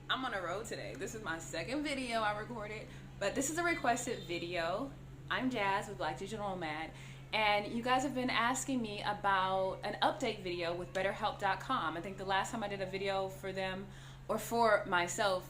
I'm on a road today. This is my second video I recorded, but this is a requested video. I'm Jazz with Black Digital Nomad, and you guys have been asking me about an update video with BetterHelp.com. I think the last time I did a video for them, or for myself,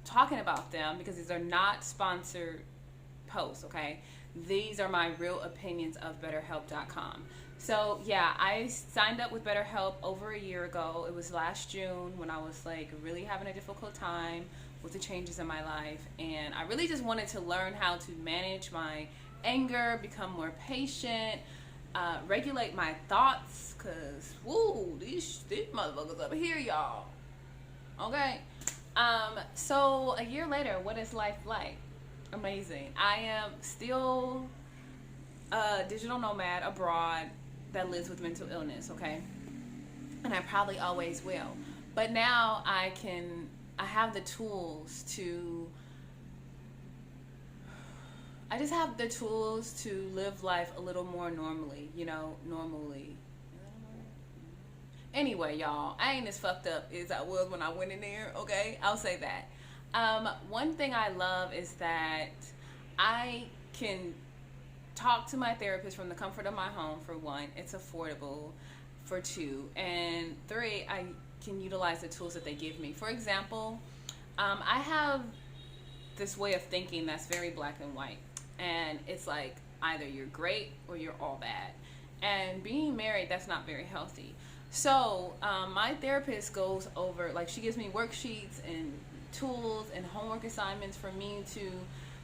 talking about them, because these are not sponsored posts, okay? These are my real opinions of BetterHelp.com. So yeah, I signed up with BetterHelp over a year ago. It was last June when I was like really having a difficult time with the changes in my life, and I really just wanted to learn how to manage my anger, become more patient, regulate my thoughts, cause woo, these motherfuckers up here, y'all. Okay. So a year later, what is life like? Amazing. I am still a digital nomad abroad that lives with mental illness, okay? And I probably always will. But now I have the tools to, I just have the tools to live life a little more normally, normally. Anyway, y'all, I ain't as fucked up as I was when I went in there, okay? I'll say that. One thing I love is that I can talk to my therapist from the comfort of my home, for one. It's affordable, for two. And three, I can utilize the tools that they give me. For example, I have this way of thinking that's very black and white. And it's like either you're great or you're all bad. And being married, that's not very healthy. So my therapist goes over, like, she gives me worksheets and tools and homework assignments for me to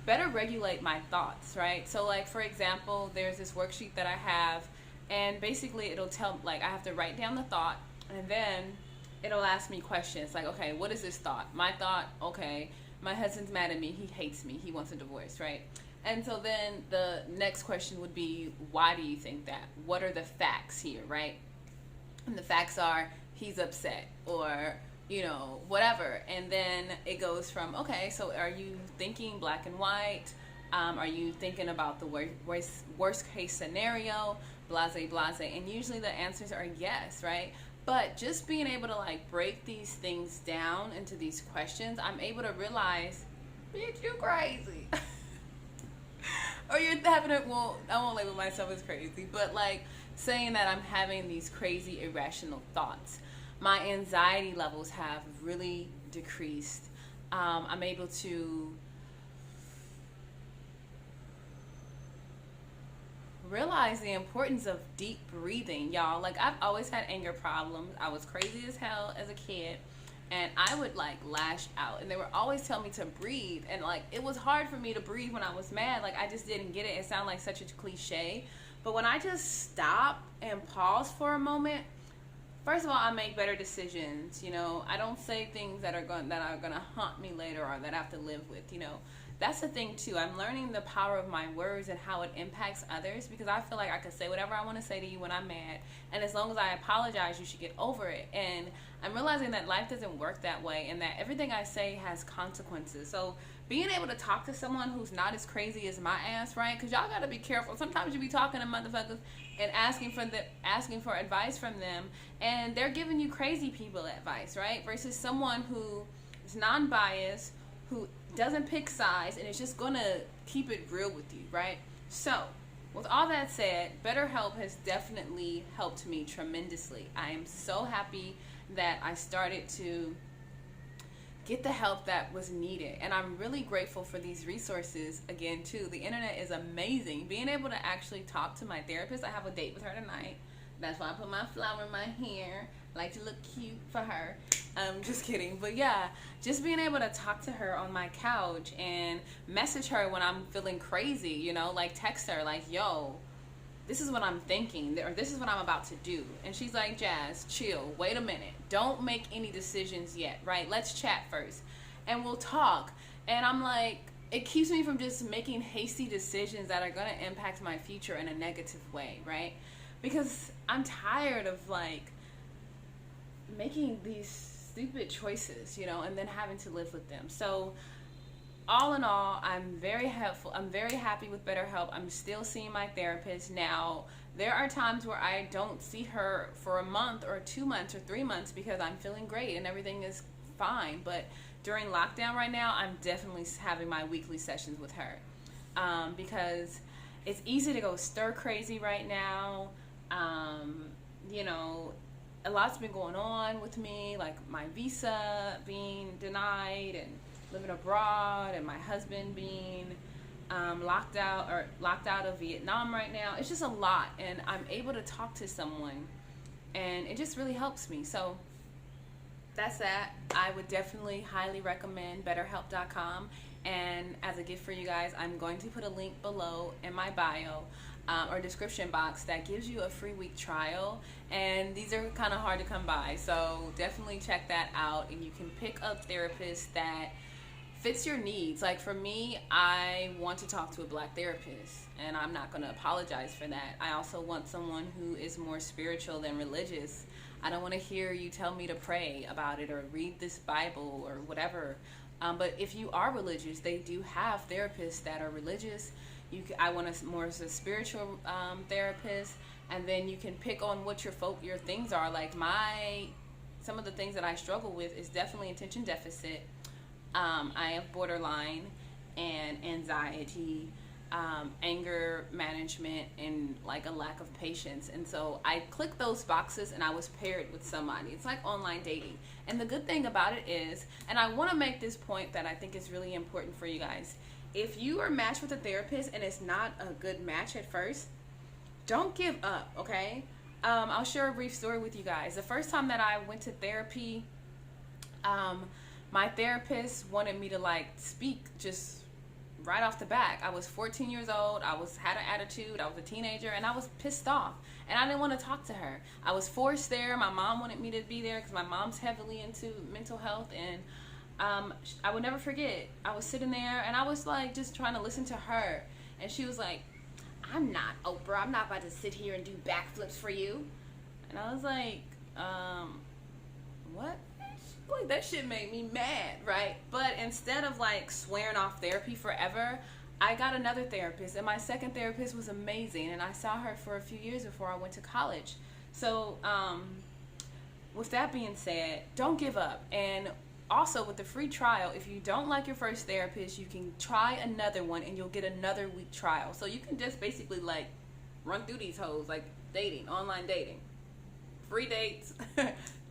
better regulate my thoughts, right? So like, for example, there's this worksheet that I have, and basically it'll tell, like, I have to write down the thought, and then it'll ask me questions like, okay, what is this thought? My thought, okay, my husband's mad at me, he hates me, he wants a divorce, right? And so then the next question would be, why do you think that? What are the facts here, right? And the facts are, he's upset, or whatever. And then it goes from, okay, so are you thinking black and white? Are you thinking about the worst case scenario? Blase, blase. And usually the answers are yes, right? But just being able to like break these things down into these questions, I'm able to realize, bitch, you crazy. Or you're having it, well, I won't label myself as crazy, but like saying that I'm having these crazy irrational thoughts. My anxiety levels have really decreased. I'm able to realize the importance of deep breathing, y'all. Like, I've always had anger problems. I was crazy as hell as a kid, and I would like lash out, and they would always tell me to breathe, and like it was hard for me to breathe when I was mad. Like, I just didn't get it. It sounded like such a cliche, but when I just stop and pause for a moment, first of all, I make better decisions. I don't say things that are gonna haunt me later, or that I have to live with. That's the thing too. I'm learning the power of my words and how it impacts others, because I feel like I could say whatever I want to say to you when I'm mad, and as long as I apologize, you should get over it. And I'm realizing that life doesn't work that way, and that everything I say has consequences. So being able to talk to someone who's not as crazy as my ass, right? Because y'all gotta be careful. Sometimes you be talking to motherfuckers and asking for advice from them, and they're giving you crazy people advice, right? Versus someone who is non-biased, who doesn't pick sides, and is just gonna keep it real with you, right? So with all that said, BetterHelp has definitely helped me tremendously. I am so happy that I started to get the help that was needed, and I'm really grateful for these resources again too. The internet is amazing. Being able to actually talk to my therapist, I have a date with her tonight. That's why I put my flower in my hair. I like to look cute for her. Just kidding. But yeah, just being able to talk to her on my couch and message her when I'm feeling crazy, like text her like, yo, this is what I'm thinking, or this is what I'm about to do. And she's like, Jazz, chill, wait a minute. Don't make any decisions yet, right? Let's chat first and we'll talk. And I'm like, it keeps me from just making hasty decisions that are going to impact my future in a negative way, right? Because I'm tired of like making these stupid choices, and then having to live with them. So all in all, I'm very helpful. I'm very happy with BetterHelp. I'm still seeing my therapist now. There are times where I don't see her for a month or 2 months or 3 months because I'm feeling great and everything is fine. But during lockdown right now, I'm definitely having my weekly sessions with her, because it's easy to go stir crazy right now. You know, a lot's been going on with me, like my visa being denied and living abroad, and my husband being locked out of Vietnam right now. It's just a lot, and I'm able to talk to someone, and it just really helps me. So that's that. I would definitely highly recommend BetterHelp.com. And as a gift for you guys, I'm going to put a link below in my bio or description box that gives you a free week trial. And these are kind of hard to come by, so definitely check that out. And you can pick a therapist that fits your needs. Like for me, I want to talk to a black therapist, and I'm not going to apologize for that. I also want someone who is more spiritual than religious. I don't want to hear you tell me to pray about it or read this Bible or whatever. But if you are religious, they do have therapists that are religious. I want more as a spiritual therapist, and then you can pick on what your things are. Like some of the things that I struggle with is definitely attention deficit. I have borderline and anxiety, anger management, and like a lack of patience. And so I clicked those boxes, and I was paired with somebody. It's like online dating. And the good thing about it is, and I want to make this point that I think is really important for you guys. If you are matched with a therapist and it's not a good match at first, don't give up, okay? I'll share a brief story with you guys. The first time that I went to therapy, my therapist wanted me to like speak just right off the bat. I was 14 years old. I had an attitude. I was a teenager, and I was pissed off, and I didn't want to talk to her. I was forced there. My mom wanted me to be there because my mom's heavily into mental health, and I would never forget. I was sitting there, and I was like just trying to listen to her, and she was like, "I'm not Oprah. I'm not about to sit here and do backflips for you." And I was like, what? Like, that shit made me mad, right? But instead of like swearing off therapy forever, I got another therapist, and my second therapist was amazing, and I saw her for a few years before I went to college. So with that being said, don't give up. And also with the free trial, if you don't like your first therapist, you can try another one, and you'll get another week trial. So you can just basically like run through these hoes, like dating, online dating, free dates,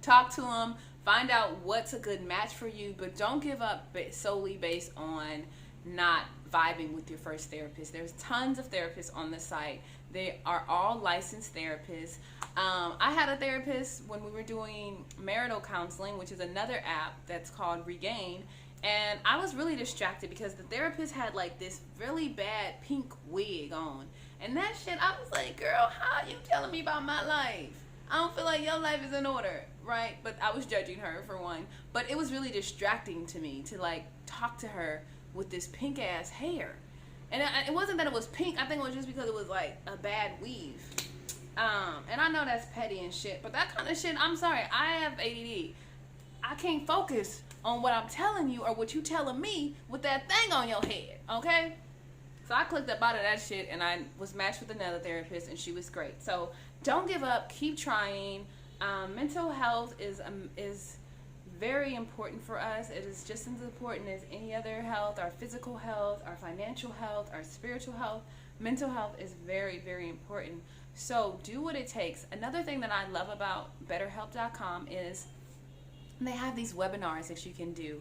talk to them, find out what's a good match for you, but don't give up solely based on not vibing with your first therapist. There's tons of therapists on the site. They are all licensed therapists. I had a therapist when we were doing marital counseling, which is another app that's called Regain, and I was really distracted because the therapist had like this really bad pink wig on, and that shit, I was like, girl, how are you telling me about my life? I don't feel like your life is in order, right? But I was judging her for one. But it was really distracting to me to like talk to her with this pink ass hair. And it wasn't that it was pink. I think it was just because it was like a bad weave. And I know that's petty and shit, but that kind of shit, I'm sorry, I have ADD. I can't focus on what I'm telling you or what you telling me with that thing on your head, okay? So I clicked up out of that shit, and I was matched with another therapist, and she was great. So don't give up. Keep trying. Mental health is very important for us. It is just as important as any other health, our physical health, our financial health, our spiritual health. Mental health is very, very important. So do what it takes. Another thing that I love about BetterHelp.com is they have these webinars that you can do.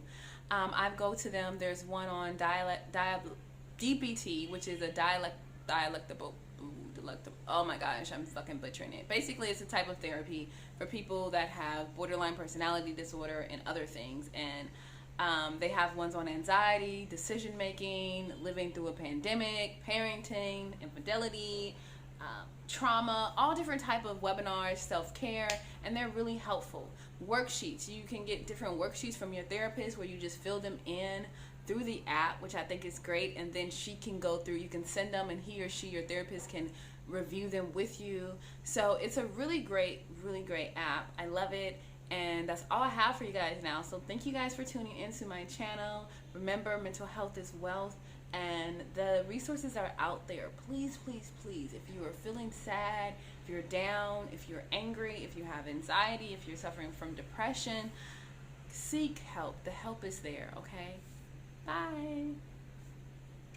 I go to them. There's one on DBT, which is a dialectable. Oh my gosh, I'm fucking butchering it. Basically, it's a type of therapy for people that have borderline personality disorder and other things. And they have ones on anxiety, decision making, living through a pandemic, parenting, infidelity, trauma, all different type of webinars, self-care, and they're really helpful. Worksheets, you can get different worksheets from your therapist where you just fill them in through the app, which I think is great, and then she can go through, you can send them, and he or she, your therapist, can review them with you. So it's a really great app. I love it, and that's all I have for you guys now. So thank you guys for tuning into my channel. Remember, mental health is wealth, and the resources are out there. Please, please, please, if you are feeling sad, if you're down, if you're angry, if you have anxiety, if you're suffering from depression, Seek help. The help is there, okay? Bye.